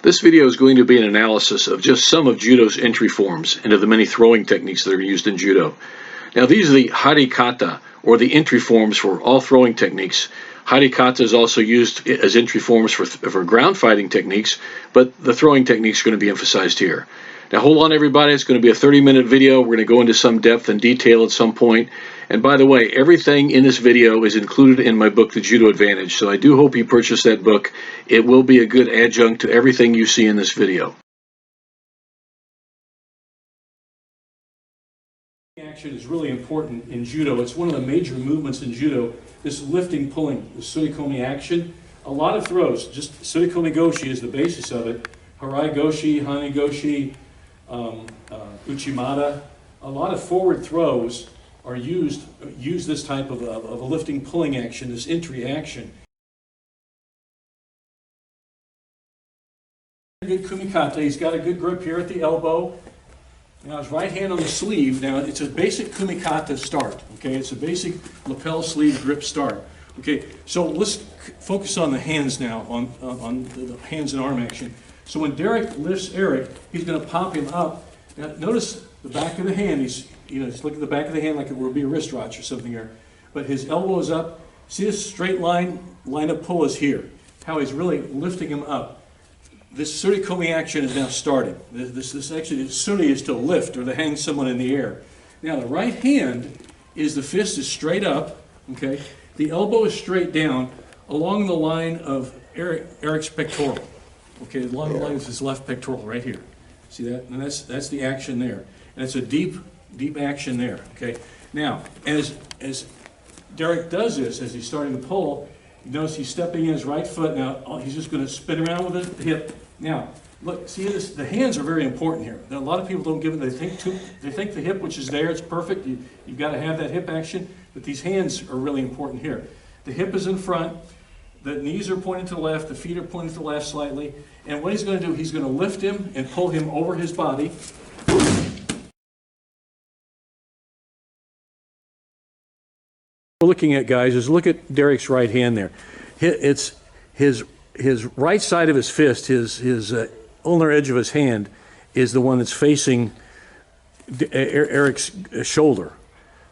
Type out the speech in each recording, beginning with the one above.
This video is going to be an analysis of just some of Judo's entry forms and of the many throwing techniques that are used in Judo. Now these are the harikata, or the entry forms for all throwing techniques. Harikata is also used as entry forms for ground fighting techniques, but the throwing techniques are going to be emphasized here. Now hold on everybody, it's going to be a 30-minute video. We're going to go into some depth and detail at some point. And by the way, everything in this video is included in my book, The Judo Advantage, so I do hope you purchase that book. It will be a good adjunct to everything you see in this video. Action is really important in Judo. It's one of the major movements in Judo, this lifting, pulling, the Fumikomi action. A lot of throws, just Fumikomi goshi is the basis of it. Harai goshi, Hani goshi, uchimata. A lot of forward throws are use this type of a lifting, pulling action, this entry action. Good kumikata. He's got a good grip here at the elbow. Now his right hand on the sleeve. Now it's a basic kumikata start. Okay, it's a basic lapel sleeve grip start. Okay, so let's focus on the hands now, on the hands and arm action. So when Derek lifts Eric, he's going to pop him up. Now notice the back of the hand. He's look at the back of the hand like it would be a wrist watch or something here. But his elbow is up. See this straight line of pull is here. How he's really lifting him up. This Fumikomi action is now starting. This actually, the suri is to lift or to hang someone in the air. Now the right hand is, the fist is straight up, okay? The elbow is straight down along the line of Eric's pectoral. Okay, along the line of his left pectoral right here. See that? And that's the action there. And it's a deep action there, okay? Now, as Derek does this, as he's starting to pull, you notice he's stepping in his right foot. Now, he's just going to spin around with the hip. Now, look, see this? The hands are very important here. Now, a lot of people don't give it. They think the hip, which is there, it's perfect. You've got to have that hip action, but these hands are really important here. The hip is in front. The knees are pointing to the left. The feet are pointing to the left slightly. And what he's going to do, he's going to lift him and pull him over his body. We're looking at, guys, is look at Derek's right hand there. It's his right side of his fist, his ulnar edge of his hand is the one that's facing Eric's shoulder.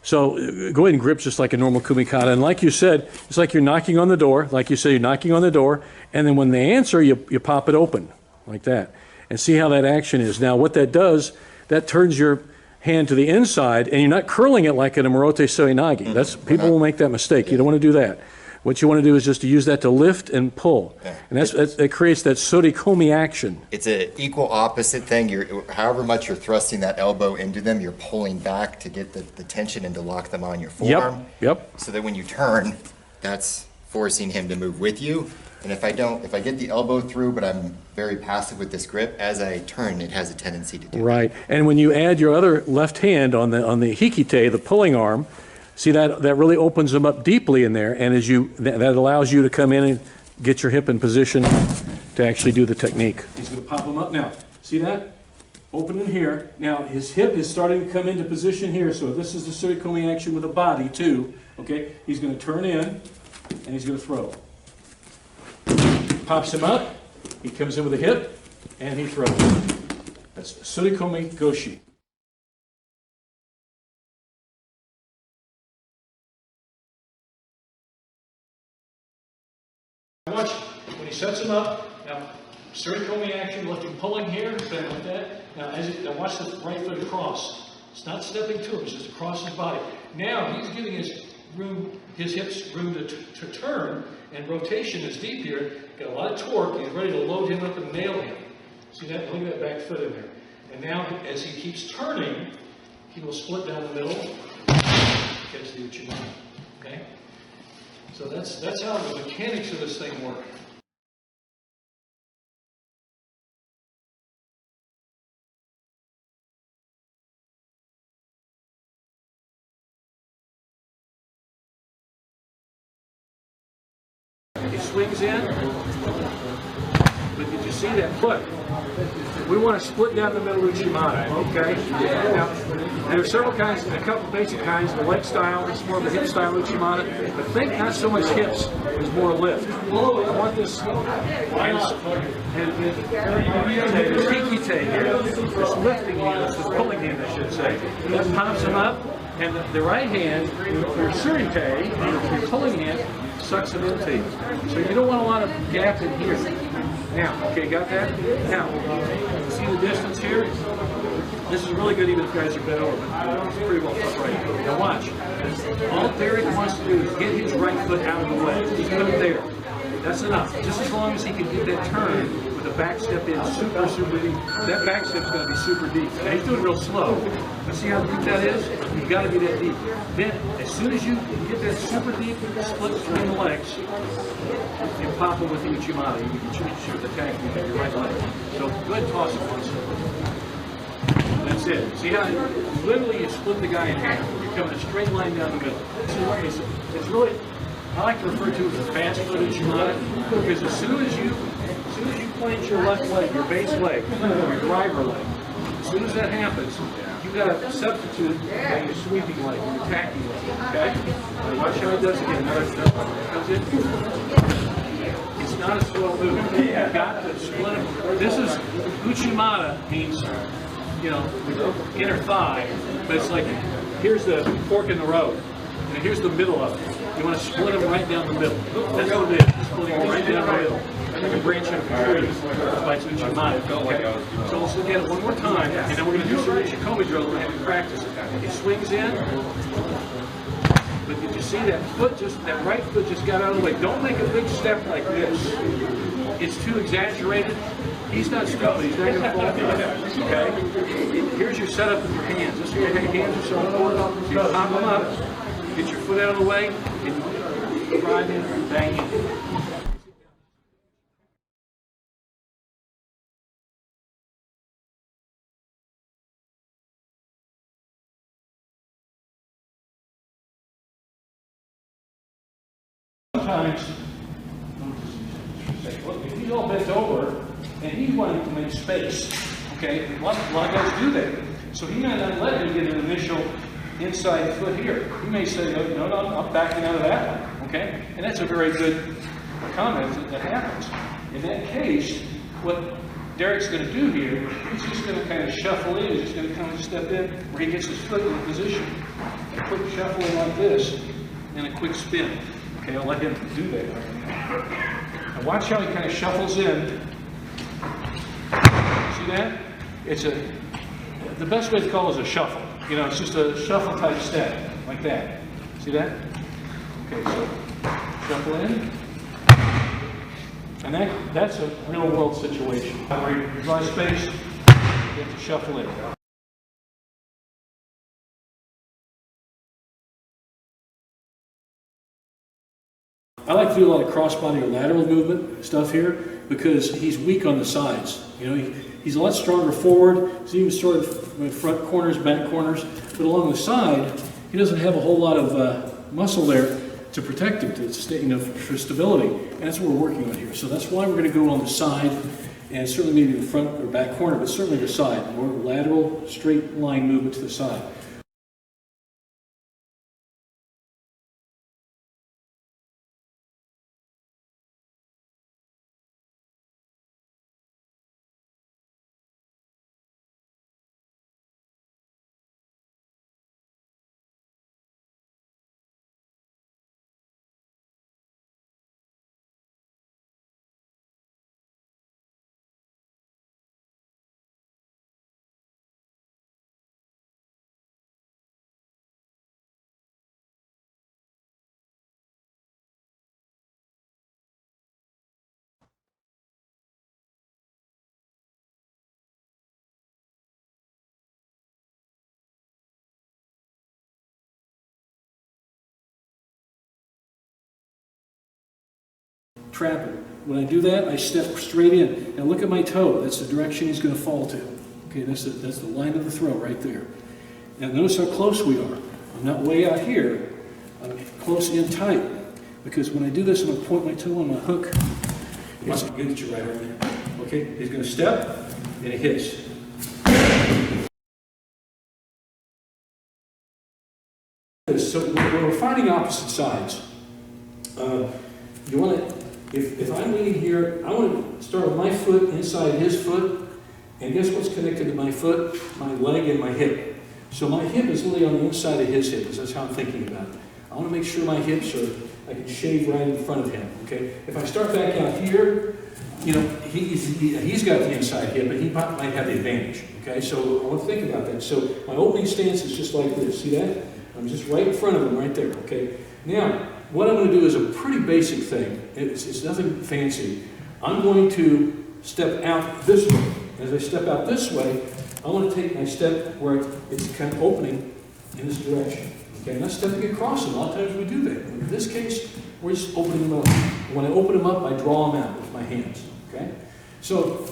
So go ahead and grip just like a normal kumikata. And like you said, it's like you're knocking on the door. Like you said, you're knocking on the door. And then when they answer, you pop it open like that. And see how that action is. Now what that does, that turns your hand to the inside, and you're not curling it like an Amorote Soinagi. That's, people will make that mistake. You don't want to do that. What you want to do is just to use that to lift and pull. Yeah. And that creates that Fumikomi action. It's an equal opposite thing. However much you're thrusting that elbow into them, you're pulling back to get the tension and to lock them on your forearm. Yep. So that when you turn, that's forcing him to move with you. And if I get the elbow through, but I'm very passive with this grip, as I turn, it has a tendency to do right. That. And when you add your other left hand on the hikite, the pulling arm, see that really opens them up deeply in there, and that allows you to come in and get your hip in position to actually do the technique. He's going to pop them up now. See that? Open in here. Now his hip is starting to come into position here, so this is the Fumikomi action with the body too. Okay, he's going to turn in and he's going to throw. Pops him up. He comes in with a hip and he throws. That's Fumikomi goshi. Watch when he sets him up. Now, Fumikomi action, lifting, pulling here, something like that. Now, watch the right foot across. It's not stepping to him; it's just across his body. Now he's giving his hips room to turn, and rotation is deep here. Got a lot of torque. He's ready to load him up and nail him. See that? Look at that back foot in there. And now, as he keeps turning, he will split down the middle. Catch the uchimata. Okay. So that's how the mechanics of this thing work. He swings in. But did you see that foot? We want to split down the middle Uchimata, okay? Now, there are several kinds, a couple basic kinds, the leg style, it's more of a hip style Uchimata, but think not so much hips, it's more lift. I want this, and this hikite here, this lifting hand, this pulling hand I should say, that pops him up, and the right hand, your surite, your pulling hand, sucks it into you. So you don't want a lot of gap in here. Now, okay, got that? Now, see the distance here? This is really good even if guys are bent over, but it's pretty well put right here. Now watch. All Derek wants to do is get his right foot out of the way. Just put it there. That's enough. Just as long as he can get that turn with a back step in super, super deep. That back step's going to be super deep. Now he's doing real slow. But see how deep that is? You've got to be that deep. Then, as soon as you get that super deep split between the legs, you pop it with the Uchimata. You can shoot the tank with your right leg. So go ahead and toss it once. That's it. See how literally you split the guy in half. You're coming a straight line down the middle. It's really, I like to refer to it as a fast foot Uchimata, because as soon as you plant your left leg, your base leg, or your driver leg, as soon as that happens, you've got to substitute your sweeping leg, your attacking leg, okay? Watch how he does it again. Comes in. It's not a slow move. You've got to split it. This is, Uchimata means, you know, inner thigh, but it's like, here's the fork in the road, and here's the middle of it. You want to split them right down the middle. That's what it is, splitting them right down the middle. Like a branch of a tree, by Uchimata. Okay. So let's look at it one more time, and then we're going to do some Fumikomi drill. We're going to have you practice it. He swings in, but did you see that foot that right foot just got out of the way? Don't make a big step like this. It's too exaggerated. He's not stupid. He's not going to fall for it. Okay? Here's your setup with your hands. This is where your hands are so important. So you pop them up, get your foot out of the way, and you drive in and bang in. Sometimes, if he's all bent over and he's wanting to make space, okay, a lot of guys do that. So he may not let you get an initial inside foot here. He may say, no, I'm backing out of that one, okay? And that's a very good comment that happens. In that case, what Derek's going to do here, he's just going to kind of shuffle in, he's just going to kind of step in where he gets his foot in position. A quick shuffle in like this, and a quick spin. Okay, I'll let him do that. Now watch how he kind of shuffles in. See that? The best way to call it is a shuffle. You know, it's just a shuffle type step, like that. See that? Okay, so shuffle in. And that's a real world situation. Where you draw space, you have to shuffle in. I like to do a lot of crossbody or lateral movement stuff here because he's weak on the sides. You know, he's a lot stronger forward. He's even sort of front corners, back corners, but along the side, he doesn't have a whole lot of muscle there to protect him, to stay, you know, for stability. And that's what we're working on here. So that's why we're going to go on the side, and certainly maybe the front or back corner, but certainly the side, more lateral, straight line movement to the side. Trapper. When I do that, I step straight in. Now look at my toe. That's the direction he's going to fall to. Okay, that's the line of the throw right there. Now notice how close we are. I'm not way out here. I'm close in tight. Because when I do this, I'm going to point my toe on my hook. It's good that you're right over there. Okay, he's going to step, and it hits. So we're finding opposite sides. You want to, if I'm leaning here, I want to start with my foot inside his foot, and guess what's connected to my foot? My leg and my hip. So my hip is really on the inside of his hip, because that's how I'm thinking about it. I want to make sure my hips are, I can shave right in front of him, okay? If I start back out here, you know, he's got the inside hip, but he might have the advantage, okay? So I want to think about that. So my opening stance is just like this, see that? I'm just right in front of him, right there, okay? Now, what I'm going to do is a pretty basic thing. It's nothing fancy. I'm going to step out this way. As I step out this way, I want to take my step where it's kind of opening in this direction. Okay, I'm not stepping across him. A lot of times we do that. In this case, we're just opening him up. When I open him up, I draw him out with my hands. Okay? So,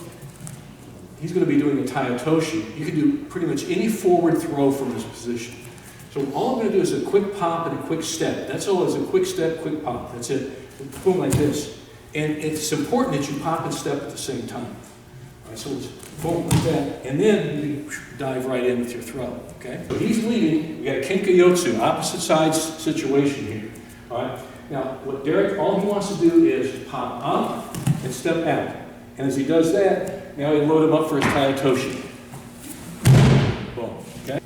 he's going to be doing a taiotoshi. You can do pretty much any forward throw from this position. So all I'm going to do is a quick pop and a quick step. That's all. It's a quick step, quick pop. That's it. Boom, like this. And it's important that you pop and step at the same time. All right, so it's boom, like that. And then you can dive right in with your throw. Okay? So he's leading. We got a Kinkayotsu, opposite sides situation here. All right? Now, what Derek, all he wants to do is pop up and step out. And as he does that, now we load him up for his taiotoshi. Boom. Okay?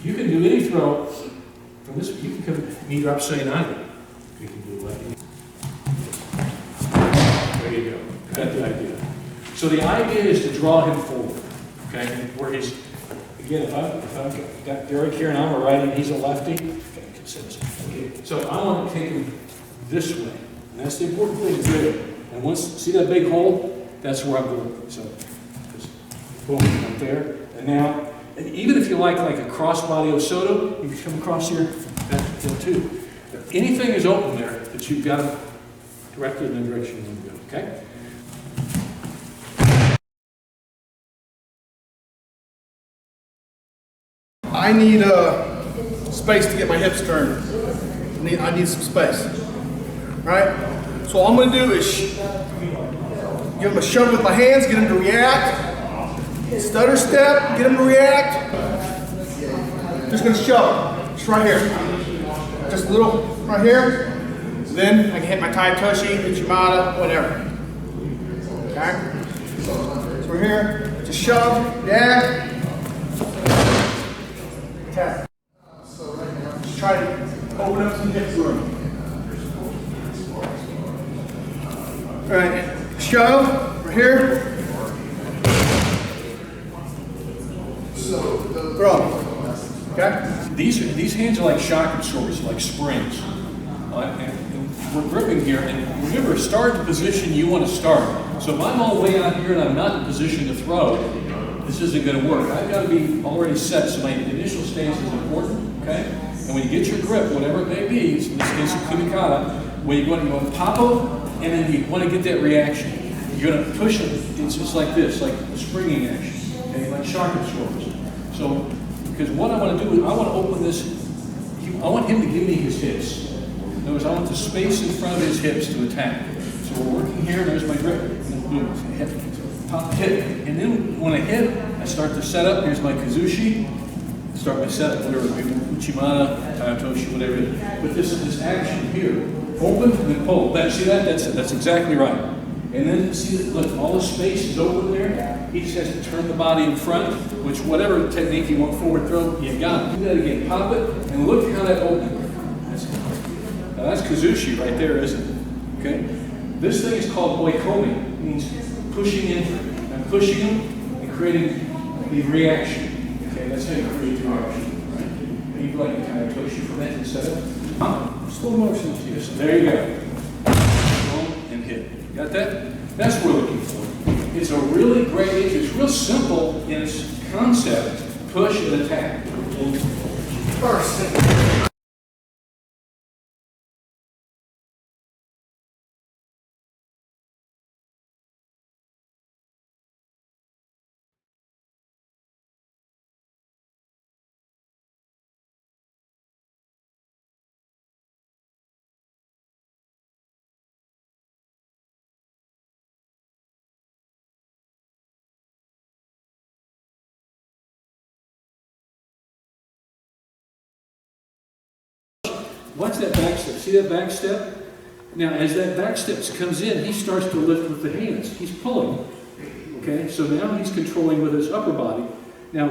You can do any throw from this. You can come knee drop sayonara. You can do that. There you go. Got the idea. So the idea is to draw him forward. Okay, where he's again. If I've got Derek here and I'm a righty, he's a lefty. Okay, so I want to take him this way, and that's the important thing to do. And once see that big hole, that's where I'm going. So just boom, right there, and now. And even if you like a crossbody Osoto, you can come across here, that too. Anything is open there that you've got to direct it in the direction you want to go, okay? I need space to get my hips turned. I need some space, right? So all I'm going to do is give him a shove with my hands, get him to react. Stutter step, get him to react. Just gonna shove, just right here. Just a little right here. Then I can hit my taiotoshi, Uchimata, whatever. Okay? So we're here, just shove, react. Okay. Just try to open up some hip room. All right, shove, we're here. Throw. Okay? These hands are like shock absorbers, like springs. And we're gripping here, and remember, start the position you want to start. So if I'm all the way out here and I'm not in position to throw, this isn't going to work. I've got to be already set, so my initial stance is important, okay? And when you get your grip, whatever it may be, in this case of kumikata, when you want to pop them, and then you want to get that reaction. You're going to push them, it's just like this, like a springing action, okay? Like shock absorbers. So, because what I want to do is I want to open this, I want him to give me his hips. In other words, I want the space in front of his hips to attack. So we're working here, there's my grip, and then boom, hit, pop, hit. And then when I hit, I start the setup, here's my kuzushi, start my setup, whatever, Uchimata, taiotoshi, whatever it is. But this action here, open and then pull. See that? That's exactly right. And then see, look, all the space is open there. He just has to turn the body in front, which whatever technique you want forward throw, you got it. Do that again. Pop it, and look how that opened. Now that's kuzushi right there, isn't it? Okay? This thing is called welcomematstevescott. It means pushing in. I'm pushing him and creating the reaction. Okay, that's how you create the reaction. Right? And you like a taiotoshi from that instead of slow motion. Yes, there you go. And hit. Got that? That's what we're looking for. It's a really great, it's real simple in its concept. Push and attack. First. watch that back step. See that back step? Now, as that back step comes in, he starts to lift with the hands. He's pulling. Okay, so now he's controlling with his upper body. Now,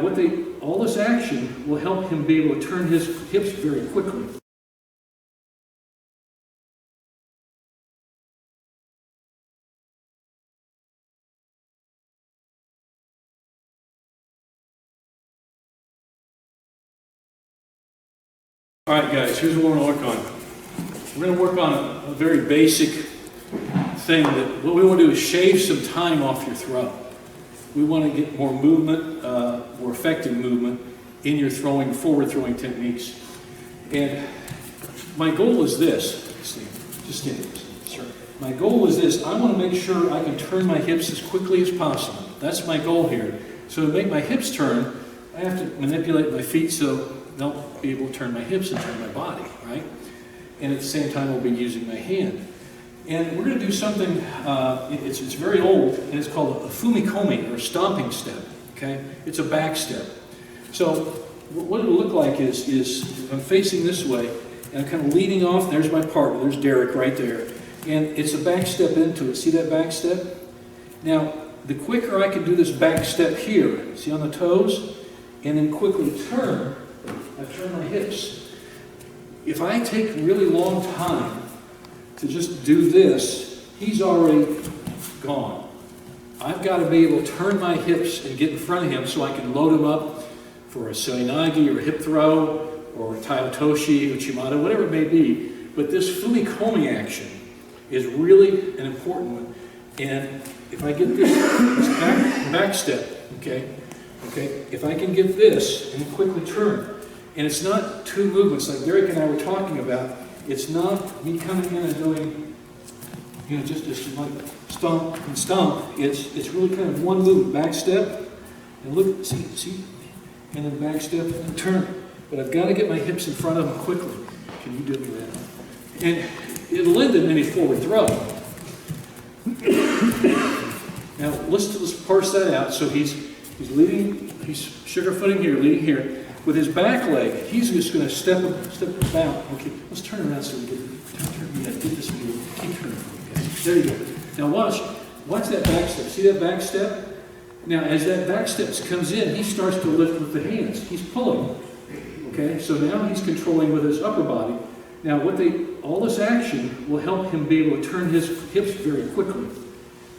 all this action will help him be able to turn his hips very quickly. All right, guys, here's what we're going to work on. We're going to work on a very basic thing that what we want to do is shave some time off your throw. We want to get more movement, more effective movement in your forward throwing techniques. And my goal is this. Just stand. Sure. My goal is this. I want to make sure I can turn my hips as quickly as possible. That's my goal here. So to make my hips turn, I have to manipulate my feet so they'll be able to turn my hips and turn my body, right? And at the same time, I'll be using my hand. And we're going to do something, it's very old, and it's called a Fumikomi, or a stomping step, okay? It's a back step. So what it'll look like is if I'm facing this way, and I'm kind of leading off, there's my partner, there's Derek right there. And it's a back step into it. See that back step? Now, the quicker I can do this back step here, see on the toes, and then quickly turn, I turn my hips. If I take a really long time to just do this, he's already gone. I've got to be able to turn my hips and get in front of him so I can load him up for a seoinage or a hip throw or a taiotoshi, uchimata, whatever it may be. But this Fumikomi action is really an important one. And if I get this back step, okay, if I can get this and quickly turn, and it's not two movements like Derek and I were talking about. It's not me coming in and doing, just like stomp and stomp. It's really kind of one movement, back step, and look, see, and then back step and turn. But I've got to get my hips in front of him quickly. Can you do that? And it'll end in any forward throw. Now let's parse that out. So he's leading, he's sugarfooting here, leading here. With his back leg, he's just going to step about. Okay, let's turn around so we get this view. Keep turning. Okay. There you go. Now watch that back step. See that back step? Now as that back step comes in, he starts to lift with the hands. He's pulling. Okay, so now he's controlling with his upper body. Now all this action will help him be able to turn his hips very quickly.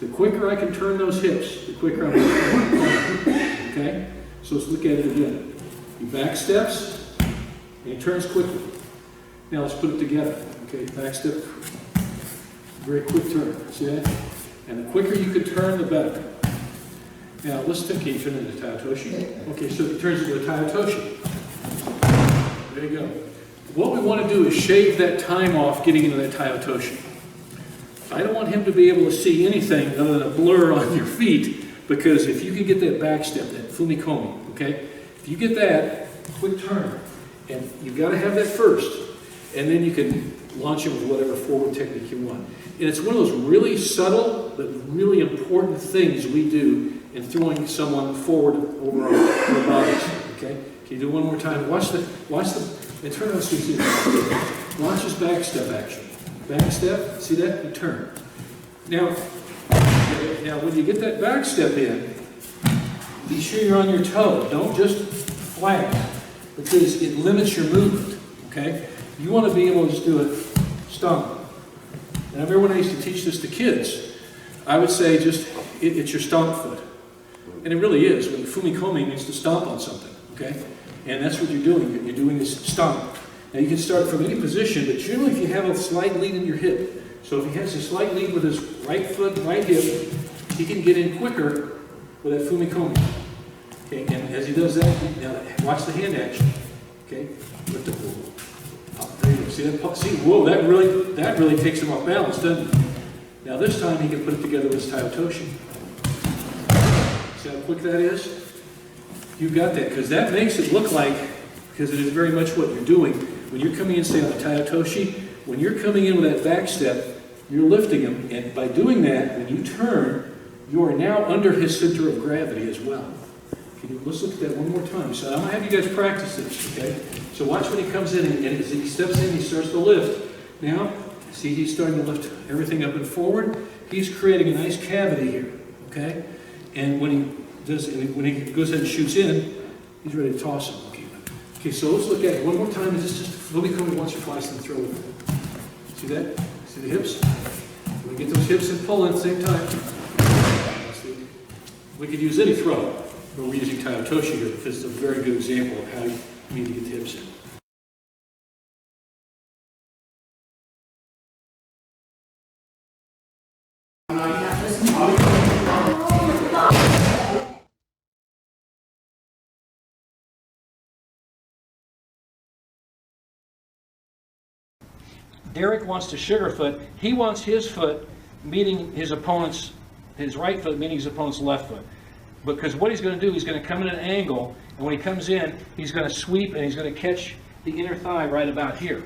The quicker I can turn those hips, the quicker I'm going to turn. Okay, so let's look at it again. He back steps, and he turns quickly. Now let's put it together. Okay, back step, very quick turn. See that? And the quicker you can turn, the better. Now let's take you turn it into taiotoshi. Okay, so he turns into a taiotoshi. There you go. What we want to do is shave that time off getting into that taiotoshi. I don't want him to be able to see anything other than a blur on your feet, because if you can get that back step, that Fumikomi, okay? If you get that, quick turn, and you've got to have that first, and then you can launch him with whatever forward technique you want. And it's one of those really subtle but really important things we do in throwing someone forward over our bodies. Okay? Can you do one more time? Watch the, and turn on see. Watch his back step action. Back step, see that? And turn. Now when you get that back step in, be sure you're on your toe. Don't just flag, because it limits your movement, okay? You want to be able to just do it stomp. And I remember when I used to teach this to kids, I would say it's your stomp foot. And it really is. When Fumikomi means to stomp on something, okay? And that's what you're doing. You're doing this stomp. Now you can start from any position, but generally if you have a slight lead in your hip, so if he has a slight lead with his right foot, right hip, he can get in quicker with that Fumikomi. Okay, and as he does that, now watch the hand action. Okay, lift up the up. There you go. See that? See, whoa, that really takes him off balance, doesn't it? Now this time he can put it together with his taiotoshi. See how quick that is? You got that, because that makes it look like, because it is very much what you're doing. When you're coming in, say on the taiotoshi, when you're coming in with that back step, you're lifting him, and by doing that, when you turn, you are now under his center of gravity as well. Let's look at that one more time. So I'm gonna have you guys practice this, okay? So watch when he comes in and as he steps in, he starts to lift. Now, see he's starting to lift everything up and forward. He's creating a nice cavity here, okay? And when he goes ahead and shoots in, he's ready to toss him. Okay, so let's look at it one more time. Is this just Fumikomi once or twice and throw it? See that? See the hips? We get those hips and pull at the same time. We could use any throw, but we're using Tayotoshi here because it's a very good example of how you need to get the hips in. Derek wants to sugarfoot. He wants his foot meeting his opponent's, his right foot meeting his opponent's left foot. Because what he's going to do, he's going to come in at an angle, and when he comes in, he's going to sweep and he's going to catch the inner thigh right about here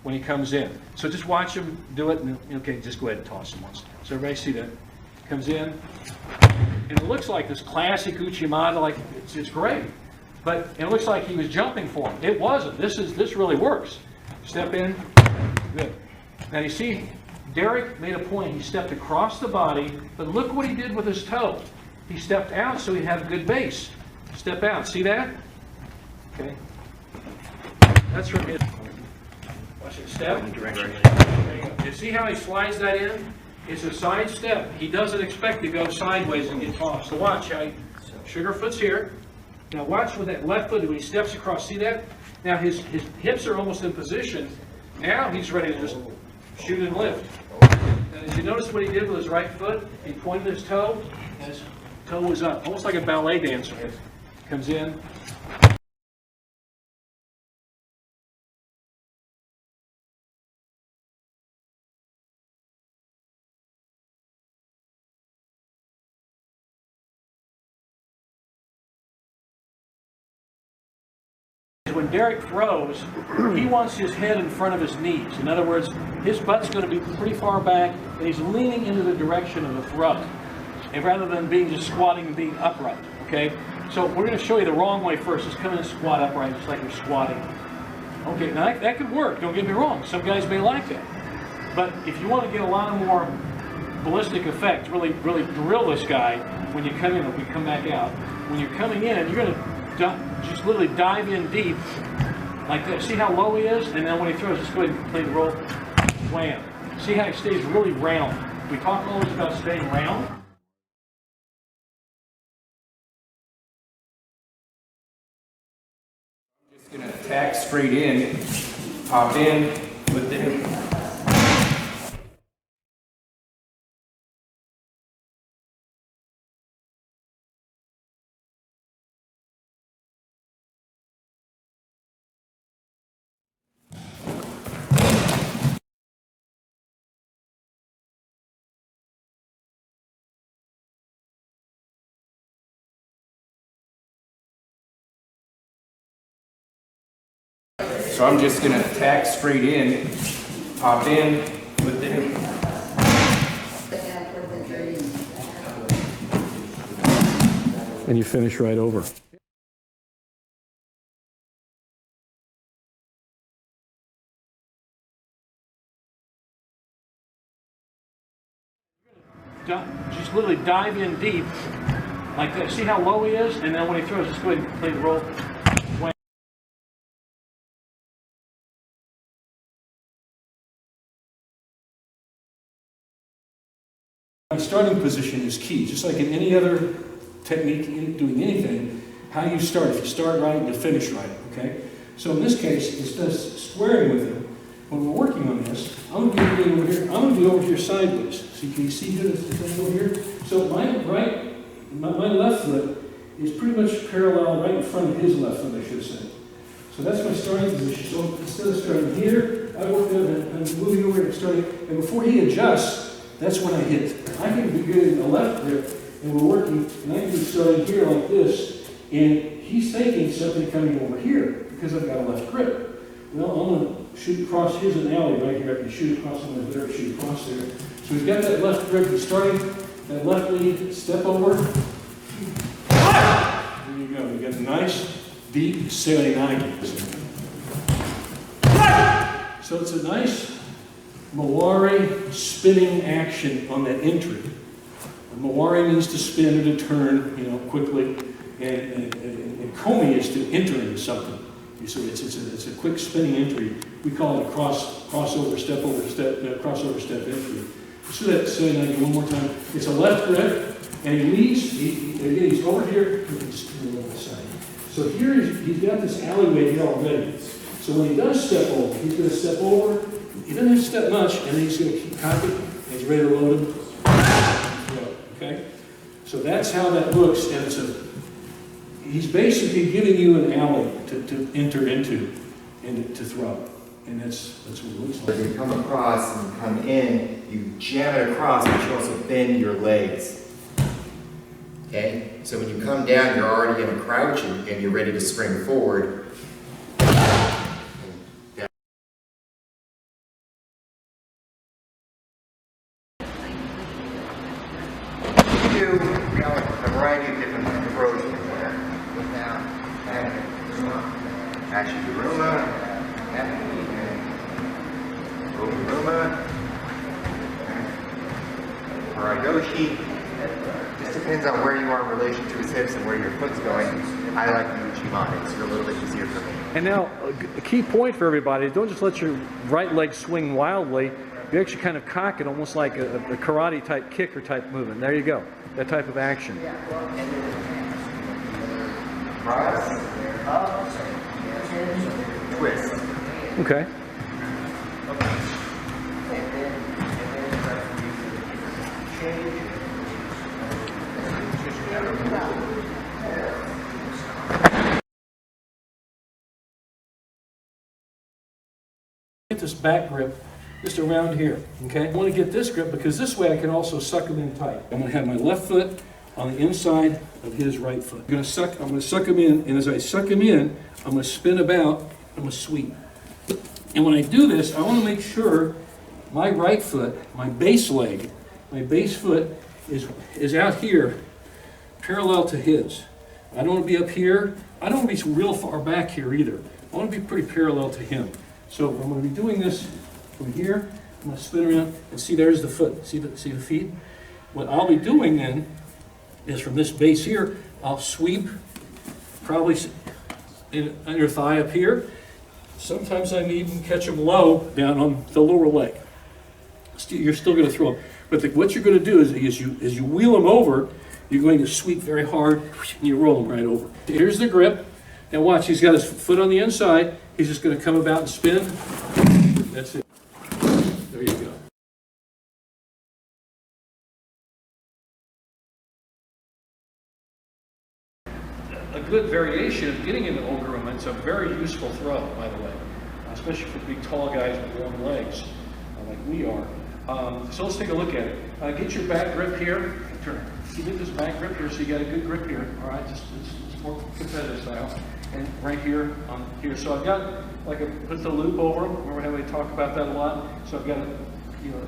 when he comes in. So just watch him do it, and okay, just go ahead and toss him once. So everybody see that? Comes in, and it looks like this classic Uchimata, like it's great. But it looks like he was jumping for him. It wasn't. This really works. Step in. Good. Now you see, Derek made a point. He stepped across the body, but look what he did with his toe. He stepped out so he'd have a good base. Step out. See that? Okay. That's from his. Watch it. Step. There you go. You see how he slides that in? It's a side step. He doesn't expect to go sideways and get tossed. So watch how he sugarfoot's here. Now watch with that left foot when he steps across. See that? Now his hips are almost in position. Now he's ready to just shoot and lift. And as you notice what he did with his right foot, he pointed his toe, and his toe was up, almost like a ballet dancer. Comes in. When Derek throws, he wants his head in front of his knees. In other words, his butt's going to be pretty far back, and he's leaning into the direction of the throw, and rather than being just squatting and being upright. Okay, so we're going to show you the wrong way first. Just come in and squat upright, just like you're squatting. Okay, now that could work. Don't get me wrong. Some guys may like that, but if you want to get a lot of more ballistic effect, really drill this guy when you come in. If we come back out, when you're coming in, you're going to just literally dive in deep like that. See how low he is? And then when he throws, just go ahead and complete the roll. Wham. See how he stays really round. We talk always about staying round. I'm just going to attack straight in, pop in with the hip. So I'm just going to attack straight in, pop in with the hip. And you finish right over. Just literally dive in deep like that. See how low he is? And then when he throws, just go ahead and complete the roll. My starting position is key, just like in any other technique in doing anything, how you start. If you start right, you finish right, okay? So in this case, instead of squaring with him, when we're working on this, I'm going to be over here, I'm going to be over here sideways. So can you see this thing over here? So my left foot is pretty much parallel right in front of his left foot, I should say. So that's my starting position. So instead of starting here, I work out and moving over here and starting, and before he adjusts, that's when I hit. I can be getting a left grip, and we're working, and I can be starting here like this, and he's thinking something coming over here, because I've got a left grip. Well, I'm going to shoot across, here's an alley right here, I can shoot across on the there, shoot across there. So we've got that left grip, he's starting, that left lead, step over. There you go. You get a nice, deep seoi-nage. So it's a nice Mawari spinning action on that entry. Mawari means to spin or to turn, you know, quickly, and komi is to enter into something. So it's a quick spinning entry. We call it a crossover step over step, crossover step entry. Let's do that seoi-nage one more time. It's a left grip, and he leads. Again, he's over here. Just turn a little side. So here he's got this alleyway here already. So when he does step over, he's going to step over. He doesn't have to step much, and then he's going to keep cocking, and he's ready to load him. Okay? So that's how that looks, and he's basically giving you an alley to enter into and to throw. And that's what it looks like. As you come across and come in, you jam it across, but you also bend your legs. Okay? So when you come down, you're already in a crouch and you're ready to spring forward. A variety of different approaches there. Actually, O-guruma, O-guruma, Haragoshi. Just depends on where you are in relation to his hips and where your foot's going. I like the Uchimata. It's a little bit easier for me. And now, a key point for everybody is don't just let your right leg swing wildly. You actually kind of cock it almost like a karate type kick or type movement. There you go. That type of action. Cross, up, twist. Okay. Get this back grip just around here, okay? I want to get this grip because this way I can also suck him in tight. I'm going to have my left foot on the inside of his right foot. I'm going to suck him in, and as I suck him in, I'm going to spin about, I'm going to sweep. And when I do this, I want to make sure my right foot, my base leg, my base foot is out here parallel to his. I don't want to be up here. I don't want to be real far back here either. I want to be pretty parallel to him. So I'm going to be doing this from here. I'm going to spin around and see there's the foot. See the feet? What I'll be doing then is from this base here, I'll sweep probably under thigh up here. Sometimes I may even catch them low down on the lower leg. You're still going to throw them. But what you're going to do is as you wheel them over, you're going to sweep very hard and you roll them right over. Here's the grip. Now watch, he's got his foot on the inside. He's just going to come about and spin. That's it. There you go. A good variation of getting into O-guruma, it's a very useful throw, by the way, especially for big, tall guys with long legs, like we are. So let's take a look at it. Get your back grip here. Turn. You get this back grip here, so you got a good grip here. All right, just it's more competitive style. And right here, here. So I've got put the loop over them. Remember how we talk about that a lot? So I've got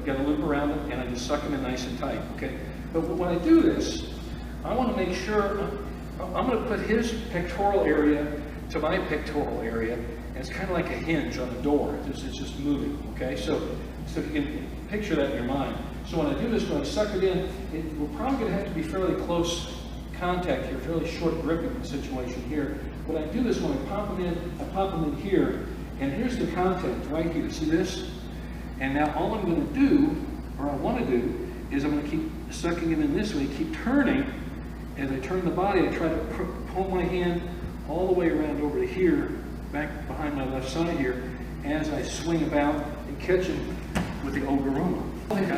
got a loop around it, and I just suck them in nice and tight. Okay. But when I do this, I want to make sure I'm going to put his pectoral area to my pectoral area, and it's kind of like a hinge on the door. It's just moving. Okay. So you can picture that in your mind. So when I do this, when I suck it in, we're probably going to have to be fairly close contact here, fairly short gripping situation here. When I do this, when I pop them in here, and here's the contact right here. See this? And now all I'm going to do, or I want to do, is I'm going to keep sucking him in this way, keep turning. As I turn the body, I try to pull my hand all the way around over to here, back behind my left side here, as I swing about and catch him with the O-guruma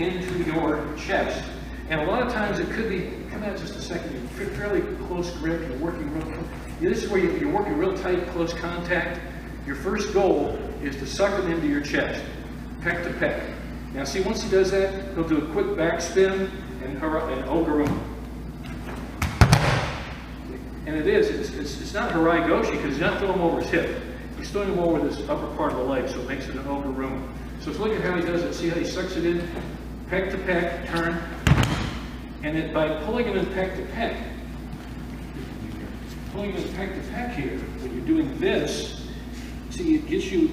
into your chest. And a lot of times it could be, come out just a second, you're fairly close grip, you're working real close. This is where you're working real tight, close contact. Your first goal is to suck him into your chest, peck to peck. Now see, once he does that, he'll do a quick back spin and O-guruma. And it's not harai goshi because he's not throwing him over his hip. He's throwing him over this upper part of the leg, so it makes it an O-guruma. So look at how he does it. See how he sucks it in, peck to peck, turn. And then by pulling him in peck to peck, pulling the pec to pec here, when you're doing this, see, it gets you're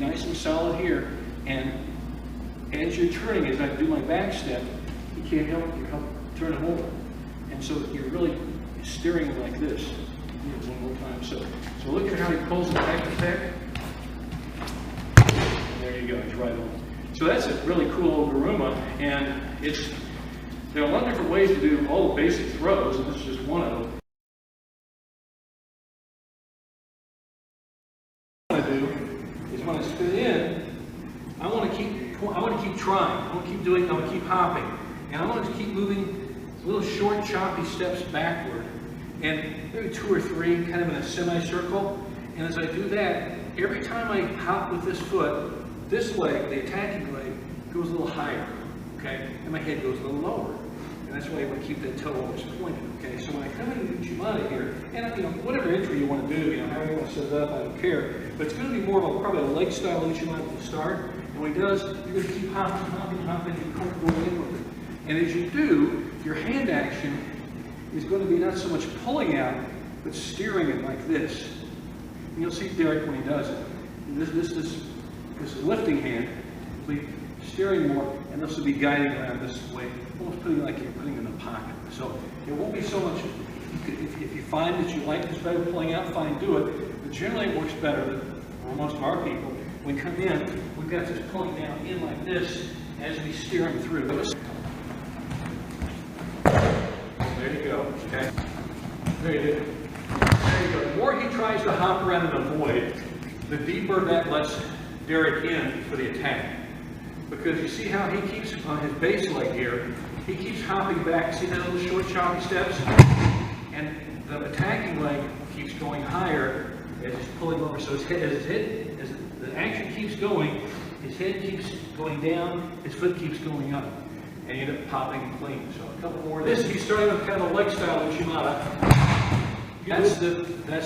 nice and solid here, and as you're turning, as I do my back step, you can't help turn them over. And so you're really steering like this. One more time. So look at how he pulls the pec to pec. There you go, he's right on. So that's a really cool O-guruma, and there are a lot of different ways to do all the basic throws, and this is just one of them. What I do is when I spin in, I want to keep trying. I want to keep doing. I want to keep hopping, and I want to keep moving little short, choppy steps backward, and maybe 2 or 3, kind of in a semicircle. And as I do that, every time I hop with this foot, this leg, the attacking leg, goes a little higher, okay? And my head goes a little lower. And that's why I want to keep that toe always pointed, okay? So when I come into Uchimata here, and whatever entry you want to do, however you want to set it up, I don't care. But it's going to be more of probably a leg style Uchimata to start. And when he does, you're going to keep hopping, and comfortable in with it. And as you do, your hand action is going to be not so much pulling out, but steering it like this. And you'll see Derek when he does it. This is lifting hand, steering more, and this will be guiding around this way, almost putting like you're putting in a pocket. So it won't be so much, if you find that you like this better pulling out, fine, do it. But generally it works better for most of our people. When we come in, we've got this pulling down in like this as we steer them through. There you go, okay? There you go. There you go. The more he tries to hop around and avoid, the deeper that lets Derek in for the attack. Because you see how he keeps on his base leg here, he keeps hopping back. See that little short choppy steps? And the attacking leg keeps going higher as he's pulling over. So as the action keeps going, his head keeps going down, his foot keeps going up. And you end up popping clean. So a couple more. This, he's starting with kind of a leg style Uchimata. That's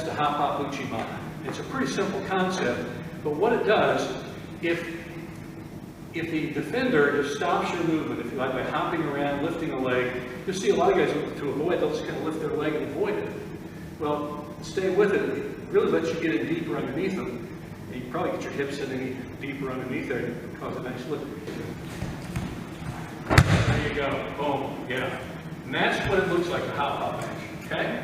the hop Uchimata. It's a pretty simple concept, but what it does, if the defender just stops your movement, if you like, by hopping around, lifting a leg, you'll see a lot of guys to avoid, they'll just kind of lift their leg and avoid it. Well, stay with it. It really lets you get in deeper underneath them. And you can probably get your hips in any deeper underneath there and cause a nice lift. There you go. Boom. Yeah. And that's what it looks like, the hop action. Okay?